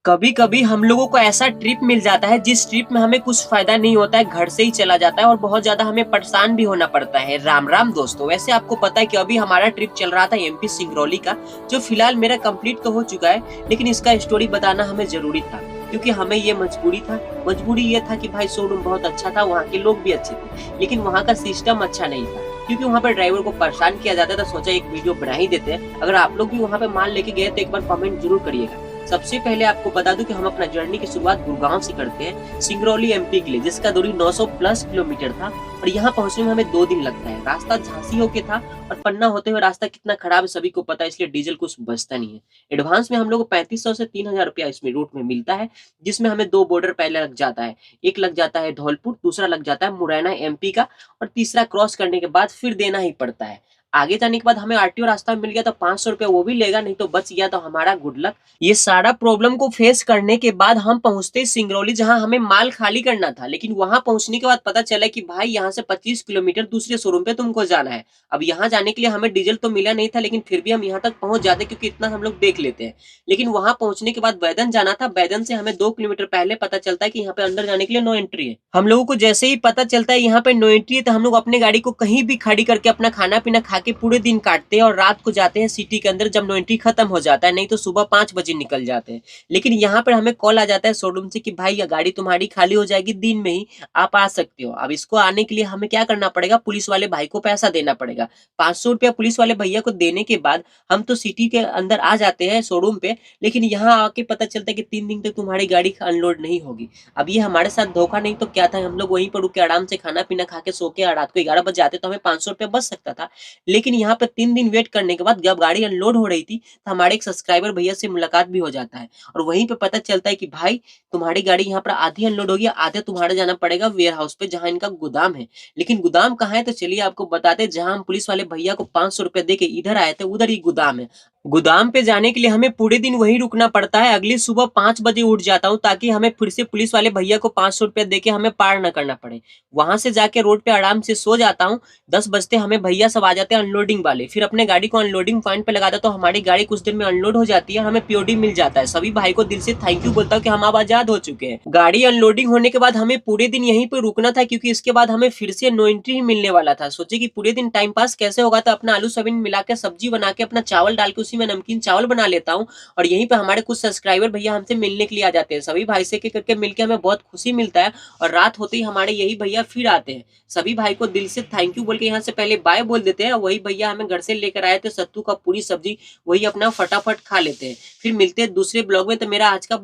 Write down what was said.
कभी कभी हम लोगों को ऐसा ट्रिप मिल जाता है जिस ट्रिप में हमें कुछ फायदा नहीं होता है, घर से ही चला जाता है और बहुत ज्यादा हमें परेशान भी होना पड़ता है। राम राम दोस्तों, वैसे आपको पता है कि अभी हमारा ट्रिप चल रहा था एमपी सिंगरौली का, जो फिलहाल मेरा कंप्लीट तो हो चुका है, लेकिन इसका स्टोरी बताना हमें जरूरी था क्योंकि हमें ये मजबूरी था। मजबूरी ये था कि भाई शोरूम बहुत अच्छा था, वहाँ के लोग भी अच्छे थे, लेकिन वहाँ का सिस्टम अच्छा नहीं था क्योंकि वहाँ पे ड्राइवर को परेशान किया जाता था। सोचा एक वीडियो बना ही देते हैं। अगर आप लोग भी वहाँ पे माल लेके गए तो एक बार कमेंट जरूर करिएगा। सबसे पहले आपको बता दूं कि हम अपना जर्नी की शुरुआत गुड़गांव से करते हैं सिंगरौली एमपी के लिए, जिसका दूरी 900 प्लस किलोमीटर था और यहाँ पहुंचने में हमें 2 दिन लगता है। रास्ता झांसी होके था और पन्ना होते हुए रास्ता कितना खराब है सभी को पता है, इसलिए डीजल कुछ बचता नहीं है। एडवांस में हम लोग को 3500 से 3000 रुपया इसमें रूट में मिलता है, जिसमें हमें 2 बॉर्डर पहले लग जाता है। एक लग जाता है धौलपुर, दूसरा लग जाता है मुरैना एमपी का, और तीसरा क्रॉस करने के बाद फिर देना ही पड़ता है। आगे जाने के बाद हमें आरटीओ रास्ता मिल गया तो 500 रुपया वो भी लेगा, नहीं तो बच गया तो हमारा गुड लक। ये सारा प्रॉब्लम को फेस करने के बाद हम पहुंचते सिंगरौली, जहां हमें माल खाली करना था। लेकिन वहां पहुंचने के बाद पता चला कि भाई यहाँ से 25 किलोमीटर दूसरे शोरूम पे तुमको जाना है। अब यहाँ जाने के लिए हमें डीजल तो मिला नहीं था, लेकिन फिर भी हम यहाँ तक पहुंच जाते क्योंकि इतना हम लोग देख लेते हैं। लेकिन वहां पहुंचने के बाद बैदन जाना था। बैदन से हमें 2 किलोमीटर पहले पता चलता है कि यहाँ पे अंदर जाने के लिए नो एंट्री है। हम लोगों को जैसे ही पता चलता है यहाँ पे नो एंट्री है, तो हम लोग अपने गाड़ी को कहीं भी खड़ी करके अपना खाना पीना खा के पूरे दिन काटते हैं और रात को जाते हैं सिटी के अंदर जब नो एंट्री खत्म हो जाता है, नहीं तो सुबह 5 बजे निकल जाते हैं। लेकिन यहाँ पर हमें कॉल आ जाता है शोरूम से कि भाई ये गाड़ी तुम्हारी खाली हो जाएगी, दिन में ही आप आ सकते हो। अब इसको आने के लिए हमें क्या करना पड़ेगा, पुलिस वाले भाई को पैसा देना पड़ेगा। 500 रुपया पुलिस वाले भैया को देने के बाद हम तो सिटी के अंदर आ जाते हैं शोरूम पे। लेकिन यहाँ आके पता चलता है कि 3 दिन तक तुम्हारी गाड़ी अनलोड नहीं होगी। अब ये हमारे साथ धोखा नहीं तो क्या था, हम लोग वहीं पर रुक के आराम से खाना पीना खा के सो के रात को 11 बजे आते तो हमें 500 रुपया बच सकता था। लेकिन यहाँ पे 3 दिन वेट करने के बाद जब गाड़ी अनलोड हो रही थी तो हमारे एक सब्सक्राइबर भैया से मुलाकात भी हो जाता है और वहीं पे पता चलता है कि भाई तुम्हारी गाड़ी यहाँ पर आधी अनलोड होगी, आधे तुम्हारे जाना पड़ेगा वेयर हाउस पे जहाँ इनका गोदाम है। लेकिन गोदाम कहाँ है तो चलिए आपको बताते हैं। जहाँ हम पुलिस वाले भैया को 500 रुपया दे के इधर आए थे उधर ही गोदाम है। गोदाम पे जाने के लिए हमें पूरे दिन वहीं रुकना पड़ता है। अगली सुबह 5 बजे उठ जाता हूँ ताकि हमें फिर से पुलिस वाले भैया को 500 रुपया दे के हमें पार न करना पड़े। वहां से जाके रोड पे आराम से सो जाता हूँ। 10 बजते हमें भैया सब आ जाते हैं अनलोडिंग वाले, फिर अपने गाड़ी को अनलोडिंग पॉइंट पे लगा देता हूँ। हमारी गाड़ी कुछ देर में अनलोड हो जाती है, हमें पीओडी मिल जाता है। सभी भाई को दिल से थैंक यू बोलता हूँ कि हम अब आजाद हो चुके हैं। गाड़ी अनलोडिंग होने के बाद हमें पूरे दिन यहीं पे रुकना था क्योंकि इसके बाद हमें फिर से नो एंट्री ही मिलने वाला था। सोचे कि पूरे दिन टाइम पास कैसे होगा, तो अपना आलू सोयाबीन मिला के सब्जी बना के अपना चावल डाल के उसी में नमकीन चावल बना लेता हूँ। और यहीं पे हमारे कुछ सब्सक्राइबर भैया हमसे मिलने के लिए आ जाते हैं। सभी भाई से करके मिलके हमें बहुत खुशी मिलता है और रात होते ही हमारे यही भैया फिर आते हैं। सभी भाई को दिल से थैंक यू बोल के यहाँ से पहले बाय बोल देते हैं। वही भैया हमें घर से लेकर आए थे सत्तू का पूरी सब्जी, वही अपना फटाफट खा लेते हैं। फिर मिलते हैं दूसरे ब्लॉग में। तो मेरा आज का ब्लॉग